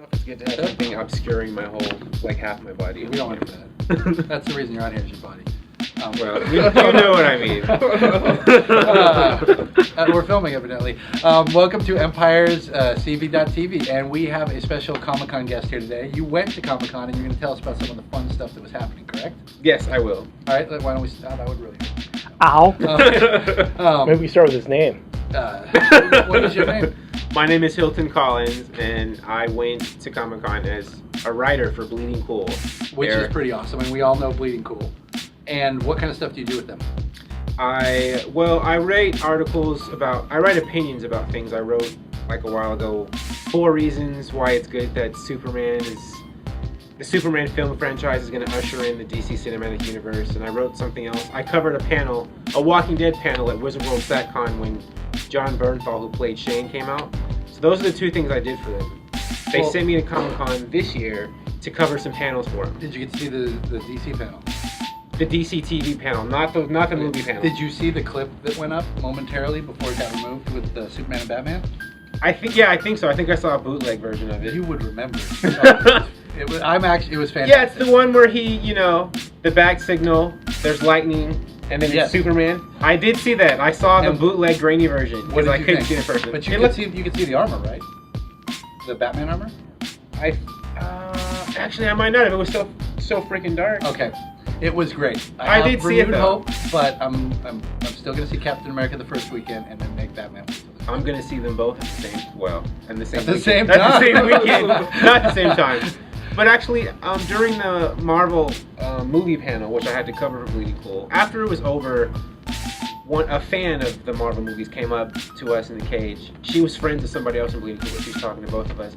know if it's good to have something obscuring my whole, like half my body. We don't want that. That's the reason you're on here, is your body. Well, you know what I mean. We're filming, evidently. Welcome to Empire's CV.TV, and we have a special Comic-Con guest here today. You went to Comic-Con, and you're going to tell us about some of the fun stuff that was happening, correct? Yes, I will. All right, why don't we start? I would really. Ow. Maybe we start with his name. What is your name? My name is Hilton Collins, and I went to Comic-Con as a writer for Bleeding Cool. Which is pretty awesome, and we all know Bleeding Cool. And what kind of stuff do you do with them? I write I write opinions about things. I wrote, like a while ago, 4 reasons why it's good that the Superman film franchise is going to usher in the DC Cinematic Universe. And I wrote something else. I covered a Walking Dead panel at Wizard World SatCon when John Bernthal, who played Shane, came out. So those are the 2 things I did for them. They sent me to Comic-Con this year to cover some panels for them. Did you get to see the DC panel? The DC TV panel, not the movie panel. Did you see the clip that went up momentarily before it got removed with Superman and Batman? I think so. I think I saw a bootleg version of it. You would remember. It was fantastic. Yeah, it's the one where he, the back signal, there's lightning, and then it's Superman. I did see that. I saw the bootleg grainy version because I couldn't see it in person. But you could see the armor, right? The Batman armor? Actually, I might not have. It was so freaking dark. Okay. It was great. I did see it, though. Hope, but I'm still going to see Captain America the first weekend and then make Batman. I'm going to see them both at the same time. At the same weekend, not at the same time. But actually, during the Marvel movie panel, which I had to cover for Bleeding Cool, after it was over, a fan of the Marvel movies came up to us in the cage. She was friends with somebody else in Bleeding Cool. She was talking to both of us.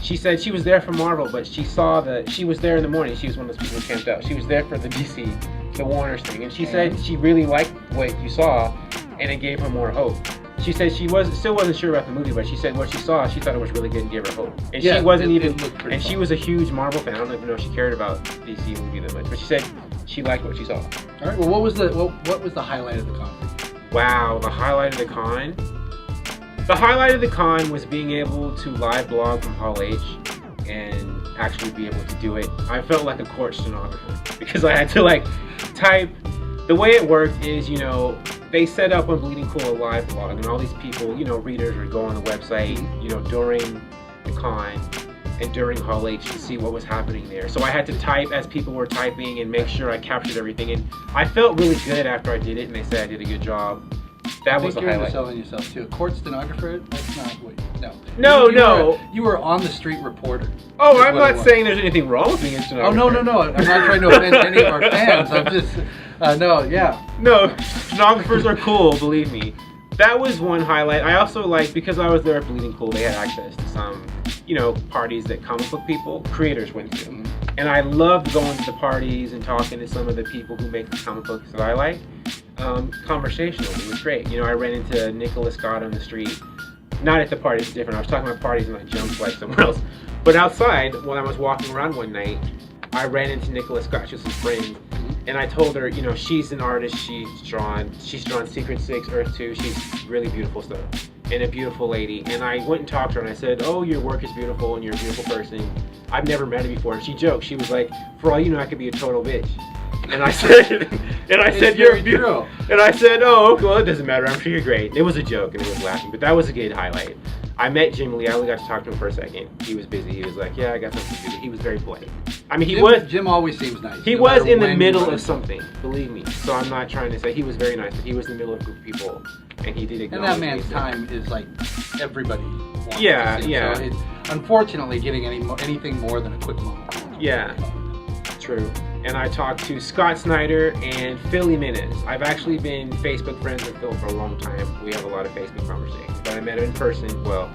She said she was there for Marvel, but she was there in the morning. She was one of those people who camped out. She was there for the DC, the Warner's thing. And she said she really liked what you saw, and it gave her more hope. She said she still wasn't sure about the movie, but she said what she saw, she thought it was really good and gave her hope. And she wasn't and she was a huge Marvel fan. I don't even know if she cared about DC movie that much, but she said she liked what she saw. All right. Well, what was the highlight of the con? Wow, the highlight of the con. The highlight of the con was being able to live blog from Hall H and actually be able to do it. I felt like a court stenographer because I had to type. The way it worked is, they set up on Bleeding Cool a live blog, and all these people, readers would go on the website, during the con and during Hall H to see what was happening there. So I had to type as people were typing and make sure I captured everything. And I felt really good after I did it, and they said I did a good job. That was the highlight. You're selling yourself too. A court stenographer? That's not what. No. You were on the street reporter. Oh, I'm not saying there's anything wrong with being a stenographer. Oh no. I'm not trying to offend any of our fans. I'm just No, stenographers are cool. Believe me. That was one highlight. I also because I was there at Bleeding Cool, they had access to some, parties that comic book people, creators went to. Mm-hmm. And I loved going to the parties and talking to some of the people who make the comic books that I like. Conversational. It was great. I ran into Nicholas Scott on the street. Not at the party, it's different. I was talking about parties and I jumped somewhere else. But outside, when I was walking around one night, I ran into Nicholas Scott, she was his friend, and I told her, she's an artist, she's drawn Secret 6, Earth 2, she's really beautiful stuff, and a beautiful lady. And I went and talked to her and I said, oh, your work is beautiful and you're a beautiful person. I've never met her before. And she joked, she was like, for all you know, I could be a total bitch. And I said, you're beautiful. And I said, oh, okay, well, it doesn't matter. I'm sure you're great. It was a joke, and it was laughing, but that was a good highlight. I met Jim Lee. I only got to talk to him for a second. He was busy. He was like, yeah, I got something to do. He was very polite. I mean, Jim always seems nice. He was in the middle of something, believe me. So I'm not trying to say he was very nice, but he was in the middle of a group of people, and he did acknowledge me. And that man's time is like everybody wants to see. So it's, unfortunately, getting anything more than a quick moment. Yeah, true. And I talked to Scott Snyder and Phil Jimenez. I've actually been Facebook friends with Phil for a long time. We have a lot of Facebook conversations. But I met him in person. Well,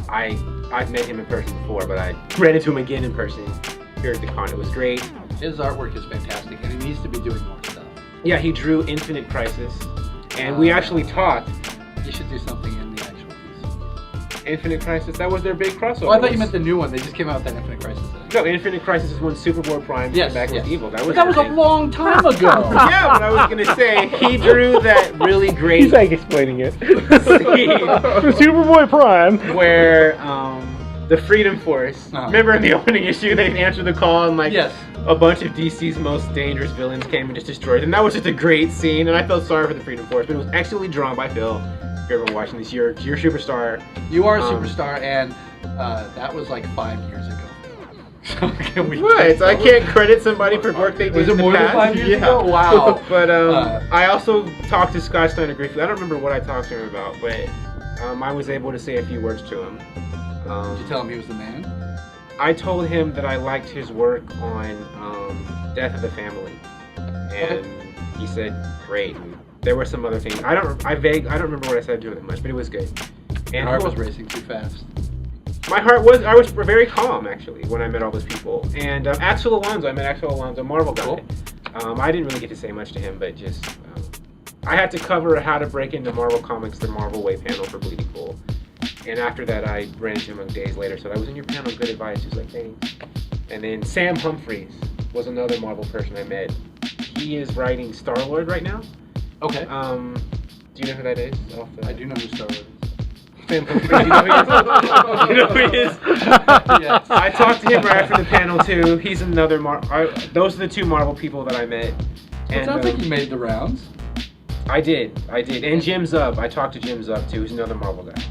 I've met him in person before, but I ran into him again in person here at the con. It was great. His artwork is fantastic, and he needs to be doing more stuff. Yeah, he drew Infinite Crisis, and we actually talked. You should do something in the actual piece. Infinite Crisis, that was their big crossover. Oh, I thought you meant the new one. They just came out with that Infinite Crisis. No, Infinite Crisis is when Superboy Prime came back with Evil. That was a long time ago. Yeah, but I was going to say, he drew that really great... He's explaining it. Superboy Prime. Where the Freedom Force. Remember in the opening issue, they answered the call and like a bunch of DC's most dangerous villains came and just destroyed them. That was just a great scene, and I felt sorry for the Freedom Force, but it was excellently drawn by Phil. If you're ever watching this, you're a superstar. You are a superstar, and that was like 5 years ago. So can we I can't credit somebody for work they did. Was it more than 5 years ago? Wow. But I also talked to Scott Steiner briefly. I don't remember what I talked to him about, but I was able to say a few words to him. Did you tell him he was the man? I told him that I liked his work on Death of the Family, and he said great. And there were some other things. I don't remember what I said to him much, but it was good. And your heart was racing too fast. My heart was. I was very calm actually when I met all those people. And Axel Alonso, I met Axel Alonso, Marvel guy. Cool. I didn't really get to say much to him, but just I had to cover how to break into Marvel Comics the Marvel Way panel for Bleeding Cool. And after that, I ran into him days later. So I was in your panel, good advice. He was like, thanks. And then Sam Humphries was another Marvel person I met. He is writing Star-Lord right now. Okay. Do you know who that is? I do know who Star-Lord is. Sam Humphries. You know who he is? Yes. I talked to him right after the panel too. He's another those are the two Marvel people that I met. It sounds like you made the rounds. I did. And Jim Zub. I talked to Jim Zub too. He's another Marvel guy.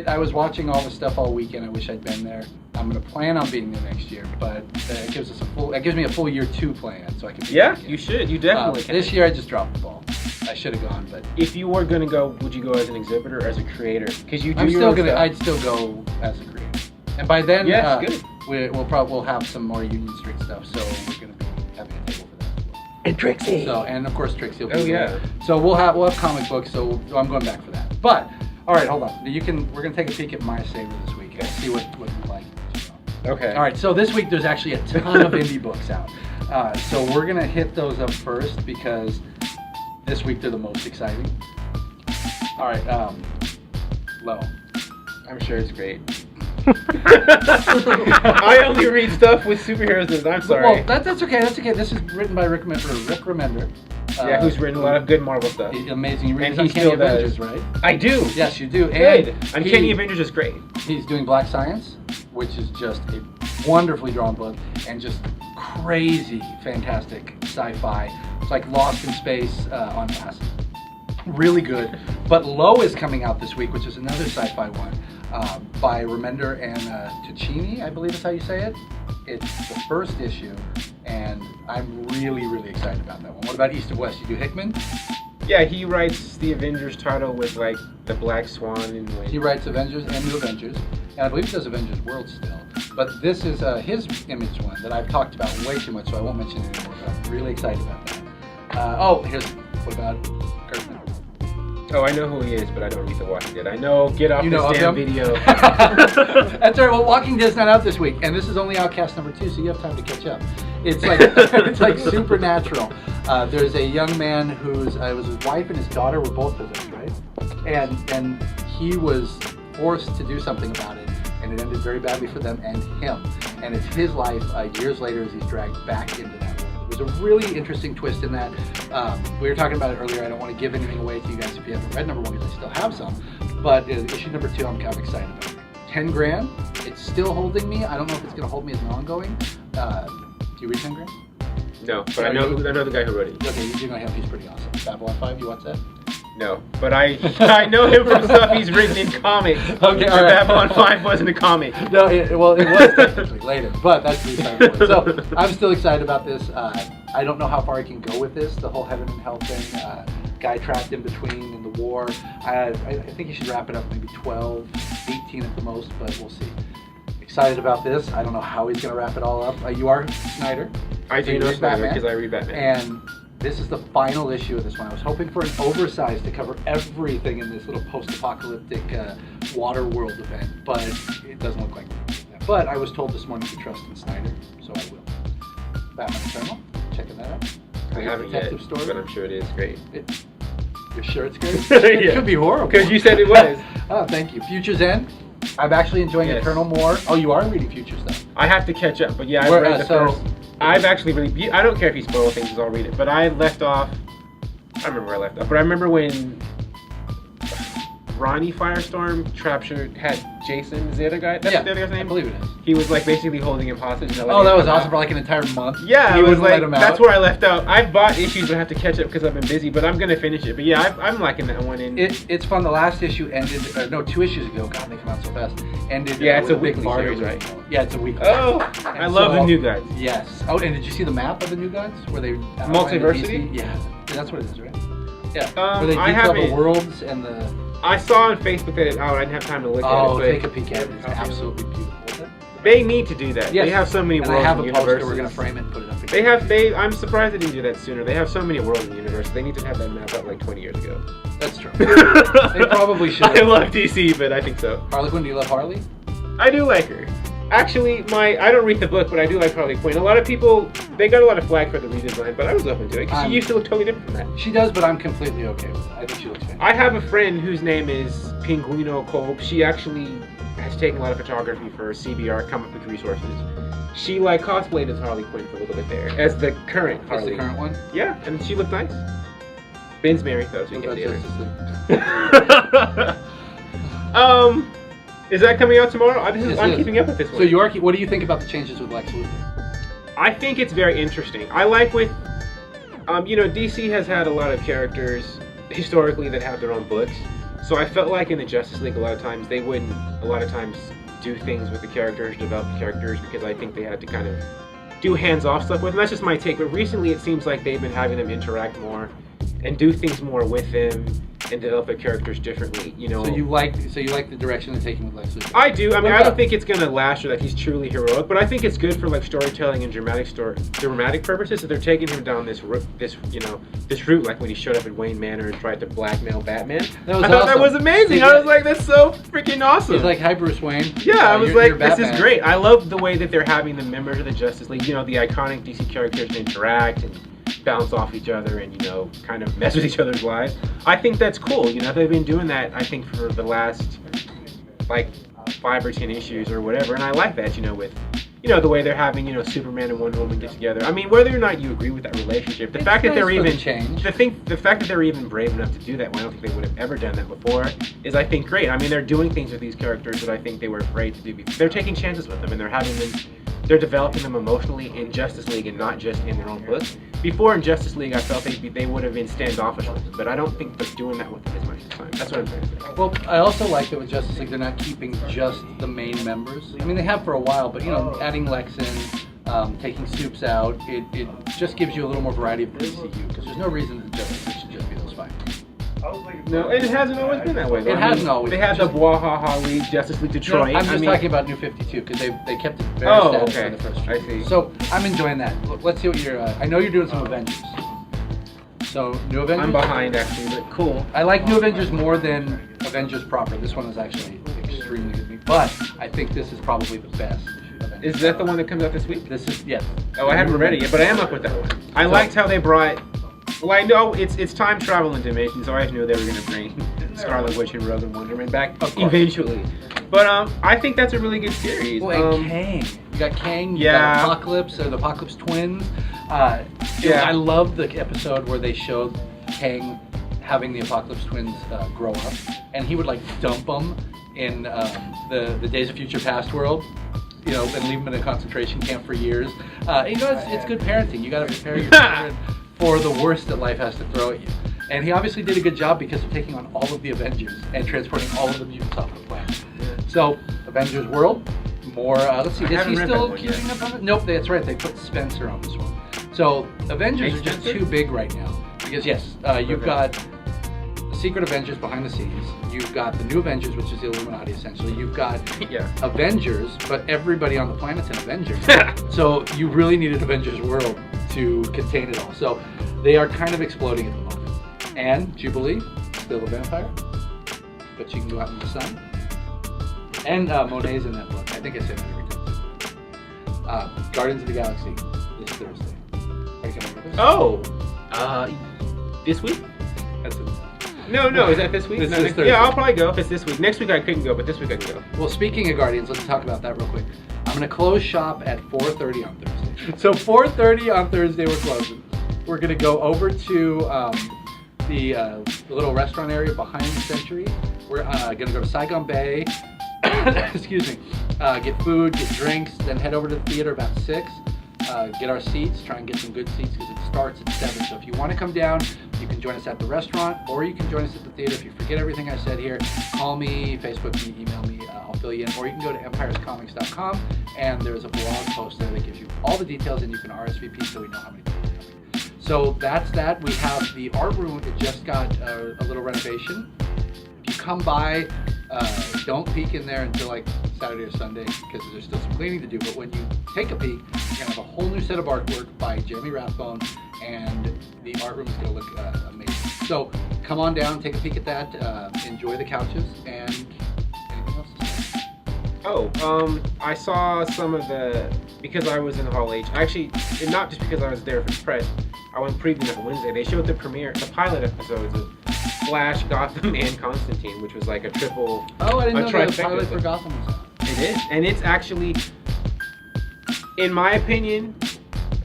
I was watching all the stuff all weekend. I wish I'd been there. I'm gonna plan on being there next year, but it gives me a full year 2 plan, so I can. You should. You definitely can. This year I just dropped the ball. I should have gone, but if you were gonna go, would you go as an exhibitor or as a creator? Because you do. I'd still go as a creator, and by then, good. We'll have some more Union Street stuff, so we're gonna be having a table for that as well. And Trixie. So, and of course Trixie will be there. So we'll have comic books. So I'm going back for that, but. All right, hold on. We're gonna take a peek at my saver this week and see what we like. Okay. All right. So this week there's actually a ton of indie books out. So we're gonna hit those up first because this week they're the most exciting. All right. Low. I'm sure it's great. I only read stuff with superheroes. I'm sorry. Well, that's okay. That's okay. This is written by Rick Remender. Who's written a lot of good Marvel stuff. Amazing. You read Uncanny Avengers, right? I do. Yes, you do. Good. Uncanny Avengers is great. He's doing Black Science, which is just a wonderfully drawn book and just crazy, fantastic sci-fi. It's like Lost in Space on acid. Really good. But Low is coming out this week, which is another sci-fi one by Remender and Ticini, I believe is how you say it. It's the first issue, and I'm really, really excited about that one. What about East of West? You do Hickman? Yeah, he writes the Avengers title with like the Black Swan and like... He writes Avengers and New Avengers, and I believe he does Avengers World still. But this is his Image one that I've talked about way too much, so I won't mention it anymore. But I'm really excited about that. What about Kirkman? Oh, I know who he is, but I don't read The Walking Dead. I know, get off this damn video. That's all right. Well, Walking Dead's not out this week, and this is only Outcast number 2, so you have time to catch up. It's like it's like Supernatural. There's a young man whose his wife and his daughter were both possessed, right? And he was forced to do something about it, and it ended very badly for them and him. And it's his life years later as he's dragged back into that world. There's a really interesting twist in that. We were talking about it earlier. I don't want to give anything away to you guys if you haven't read number 1 because I still have some. But issue number 2, I'm kind of excited about. 10 grand. It's still holding me. I don't know if it's going to hold me as an ongoing. Do you read 10 grand? No, but I know the guy who wrote it. Okay, you do know him. He's pretty awesome. Babylon 5, you watch that? No, but I know him from stuff he's written in comics. Okay, all right. Babylon 5 wasn't a comic. No, it was technically later, but that's the reason. So I'm still excited about this. I don't know how far I can go with this, the whole heaven and hell thing. Guy trapped in between in the war. I think you should wrap it up maybe 12, 18 at the most, but we'll see. Excited about this. I don't know how he's going to wrap it all up. You are Snyder. I do know Snyder because I read Batman. And this is the final issue of this one. I was hoping for an oversized to cover everything in this little post-apocalyptic water world event, but it doesn't look like that. But I was told this morning to trust in Snyder, so I will. Batman Eternal, checking that out. I haven't yet, story. but I'm sure it is great. You're sure it's great? It could be horrible. Because you said it was. Oh, thank you. Future's End. I'm actually enjoying Eternal more. Oh, you are reading Future stuff. I have to catch up, but yeah, I've read the first. I've actually really. I don't care if you spoil things, because I'll read it. But I left off. I remember where I left off, but I remember when Ronnie Firestorm had Jason. Is the other guy? That's the other guy's name? I believe it is. He was like basically holding him hostage. Oh, that was awesome for like an entire month. Yeah, he I was wouldn't let like, him out. that's where I left out. I've bought issues, but I have to catch up because I've been busy. But I'm gonna finish it. But yeah, I'm liking that one. And it's fun. The last issue ended. No, 2 issues ago. God, they come out so fast. Ended. Yeah, it's a with big weekly barter series, right? Yeah, it's a weekly. Oh, I love the new guys. Yes. Oh, and did you see the map of the new guys where they Multiversity? Yeah, that's what it is, right? Yeah. Where they I detail the haven't. worlds and the. I saw on Facebook that I didn't have time to look at it. Oh, but take a peek at it. It's absolutely beautiful. Isn't it? They need to do that. Yes. They have so many and worlds I have and a poster. universes. We're gonna frame it and put it up. I'm surprised they didn't do that sooner. They have so many worlds in the universe. They need to have that map out like 20 years ago. That's true. They probably should. I love DC, but I think so. Harley Quinn, do you love Harley? I do like her. Actually, I don't read the book, but I do like Harley Quinn. A lot of people, they got a lot of flack for the redesign, but I was open to it because she used to look totally different from that. She does, but I'm completely okay with it. I think she looks fantastic. I have a friend whose name is Pinguino Kolb. She actually has taken a lot of photography for CBR, Comic Book Resources. She like cosplayed as Harley Quinn for a little bit there, as the current Harley. That's the current one? Yeah, and she looked nice. Ben's married though, so you What can't about see her. Is that coming out tomorrow? I'm keeping up with this one. So what do you think about the changes with Lex Luthor? I think it's very interesting. I like with, DC has had a lot of characters historically that have their own books. So I felt like in the Justice League a lot of times they wouldn't, do things with the characters, develop the characters, because I think they had to kind of do hands-off stuff with them. That's just my take. But recently it seems like they've been having them interact more and do things more with them and develop their characters differently, So you like the direction they're taking with Lex Luthor? I do. I mean, I don't think it's gonna last or that he's truly heroic, but I think it's good for like storytelling and dramatic purposes. That they're taking him down this route, like when he showed up at Wayne Manor and tried to blackmail Batman. That was I thought that awesome. was amazing. I was like, that's so freaking awesome. He's like, hi, Bruce Wayne. Yeah, I was like, this Batman. is great. I love the way that they're having the members of the Justice League, the iconic DC characters interact and bounce off each other and kind of mess with each other's lives. I think that's cool. They've been doing that I think for the last like 5 or 10 issues or whatever, and I like that. With the way they're having Superman and Wonder Woman get together. I mean, whether or not you agree with that relationship, the fact that they're even the fact that they're even brave enough to do that, when I don't think they would have ever done that before, is I think great. I mean, they're doing things with these characters that I think they were afraid to do. They're taking chances with them, and they're developing them emotionally in Justice League and not just in their own books. Before in Justice League, I felt they would have been standoffish with them, but I don't think they're doing that with them as much this time. That's what I'm trying to say. Well, I also like that with Justice League, they're not keeping just the main members. I mean, they have for a while, but adding Lex in, taking Supes out, it just gives you a little more variety of the DCU, because there's no reason that Justice League should just be those 5. No, and it hasn't always been that way, though. It hasn't always. They had the Bwahaha League, Justice League Detroit. No, I'm just talking about New 52, because they kept it very static for the first few. I see. So I'm enjoying that. Let's see what you're. I know you're doing some Avengers. So New Avengers. I'm behind actually, but cool. I like New Avengers more than Avengers proper. This one is actually extremely good to me, but I think this is probably the best. Avengers. Is that the one that comes out this week? This is yes. Oh, I haven't read it yet, but I am up with that one. I liked how they brought. Well, I know it's time travel and dimensions, so I always knew they were going to bring Scarlet Witch and Rogue and Wonder Man back eventually. But I think that's a really good series. Well, and Kang. You got Kang, you got Apocalypse, the Apocalypse twins. I love the episode where they showed Kang having the Apocalypse twins grow up, and he would like dump them in the Days of Future Past world. And leave them in a concentration camp for years. It's good parenting. You got to prepare your children for the worst that life has to throw at you. And he obviously did a good job because of taking on all of the Avengers and transporting all of the mutants off the planet. So, Avengers World, more, let's see, is he still keeping up on it? Nope, that's right, they put Spencer on this one. So, Avengers are just too big right now. Because yes, you've got the Secret Avengers behind the scenes. You've got the New Avengers, which is the Illuminati essentially. You've got Avengers, but everybody on the planet's an Avenger. So you really need an Avengers world to contain it all. So they are kind of exploding at the moment. And Jubilee, still a vampire, but she can go out in the sun. And Monet's in that book. I think I say that every time. Guardians of the Galaxy this Thursday. Are you coming with us? This week? That's it. No, is that this week? This is Thursday. Yeah, I'll probably go if it's this week. Next week I couldn't go, but this week I can go. Well, speaking of Guardians, let's talk about that real quick. I'm going to close shop at 4:30 on Thursday. So 4:30 on Thursday we're closing. We're going to go over to the little restaurant area behind the Century, We're gonna go to Saigon Bay. Excuse me. Get food, get drinks, then head over to the theater about 6. Get our seats. Try and get some good seats because it starts at 7. So if you want to come down, you can join us at the restaurant, or you can join us at the theater. If you forget everything I said here, call me, Facebook me, email me. I'll fill you in. Or you can go to empirescomics.com, and there's a blog post there that gives you all the details, and you can RSVP so we know how many people are coming. So that's that. We have the art room. It just got a little renovation. If you come by, don't peek in there until like Saturday or Sunday because there's still some cleaning to do. But when you take a peek, you're gonna have a whole new set of artwork by Jeremy Rathbone, and the art room is gonna look amazing. So come on down, take a peek at that, enjoy the couches, and anything else to say? Oh, I saw some of because I was in Hall H. Actually, not just because I was there for the press. I went previewing on Wednesday. They showed the pilot episodes of Flash, Gotham, and Constantine, which was like a triple. Oh, I didn't know the trifecta. pilot for Gotham was out. It is, and it's actually, in my opinion,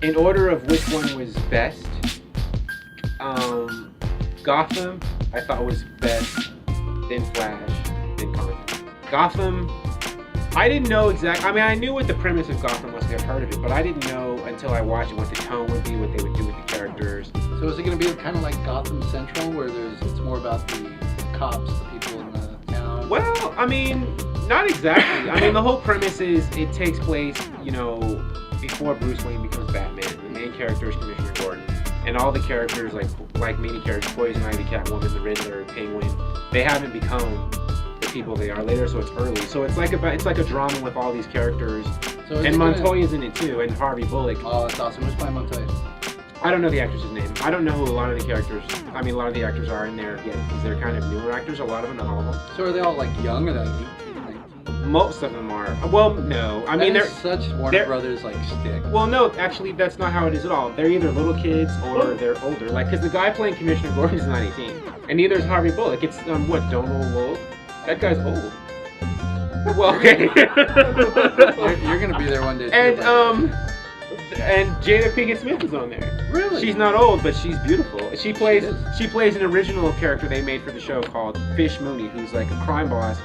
in order of which one was best. Gotham, I thought was best, then Flash, then Constantine. Gotham, I didn't know exactly. I mean, I knew what the premise of Gotham was. I've heard of it, but I didn't know until I watched it what the tone would be, what they would do with the characters. So is it going to be kind of like Gotham Central, where it's more about the cops, the people in the town? Well, I mean, not exactly. I mean, the whole premise is it takes place, before Bruce Wayne becomes Batman. The main character is Commissioner Gordon, and all the characters, like many characters, Poison Ivy, Catwoman, the Riddler, Penguin, they haven't become the people they are later. So it's early. So it's like a drama with all these characters. So and Montoya's in it too, and Harvey Bullock. Oh, that's awesome. Who's playing Montoya? I don't know the actress' name. I don't know who a lot of the actors are in there yet, because they're kind of newer actors, a lot of them, not all of them. So are they all like young, or like 18, 19? Most of them are. Well, no. I mean, they're such Warner Brothers like stick. Well, no, actually, that's not how it is at all. They're either little kids or they're older. Like, because the guy playing Commissioner Gordon is not 18. And neither is Harvey Bullock. It's, Donald Logue? That guy's old. Well, okay. you're going to be there one day, too. And Jada Pinkett Smith is on there. Really? She's not old, but she's beautiful. She plays an original character they made for the show called Fish Mooney, who's like a crime boss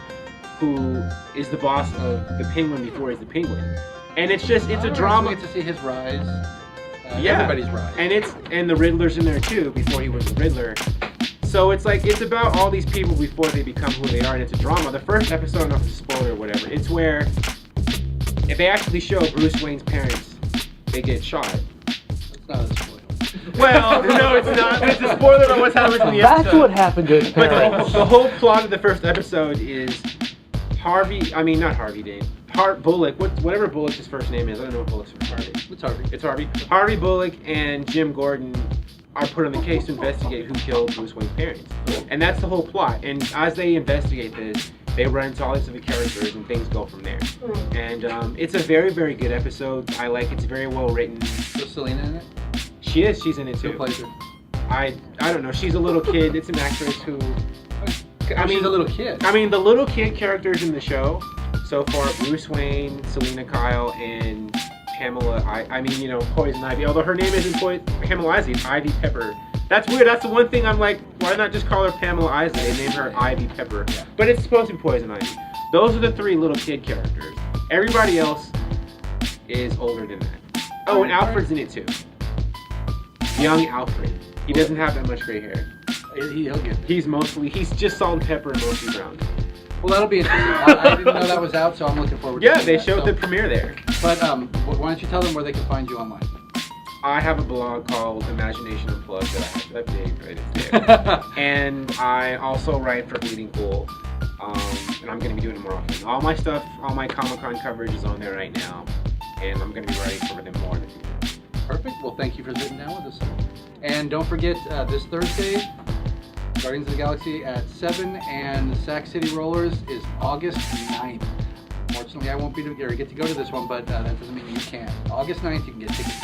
who is the boss of the Penguin before he's the Penguin. And it's a drama. So we get to see his rise. Yeah. Everybody's rise. And the Riddler's in there too before he was the Riddler. So it's about all these people before they become who they are, and it's a drama. The first episode, I don't know if it's a spoiler or whatever, it's where if they actually show Bruce Wayne's parents, they get shot. It's not a spoiler. Well, no, it's not. It's a spoiler about what's happening in the episode. That's what happened to his parents. But the whole plot of the first episode is Bullock, whatever Bullock's first name is. I don't know what Bullock's first name is. It's Harvey. It's Harvey. Harvey Bullock and Jim Gordon are put on the case to investigate who killed Bruce Wayne's parents. And that's the whole plot. And as they investigate this, they run into all these different characters and things go from there. And it's a very, very good episode. I like it. It's very well written. Is Selena in it? She is. She's in it too. Who plays her? I don't know. She's a little kid. It's an actress who... she's a little kid. I mean, the little kid characters in the show so far, Bruce Wayne, Selena Kyle, and Pamela, Poison Ivy. Although her name isn't Pamela Isley, it's Ivy Pepper. That's weird. That's the one thing I'm like, why not just call her Pamela Isley? They named her Ivy Pepper. Yeah. But it's supposed to be Poison Ivy. Those are the 3 little kid characters. Everybody else is older than that. Oh, and Alfred's in it too. Young Alfred. He doesn't have that much gray hair. He'll get it. He's just salt and pepper and mostly brown. Well, that'll be interesting. I didn't know that was out, so I'm looking forward to it. Yeah, they showed the premiere there. But why don't you tell them where they can find you online? I have a blog called Imagination Unplugged that I have to update, right? It's there. And I also write for Bleeding Cool, and I'm going to be doing it more often. All my stuff, all my Comic-Con coverage is on there right now, and I'm going to be writing for them more in the future. Perfect. Well, thank you for sitting down with us. And don't forget, this Thursday, Guardians of the Galaxy at 7, and the Sac City Rollers is August 9th. Fortunately, I won't get to go to this one, but that doesn't mean you can't. August 9th, you can get tickets.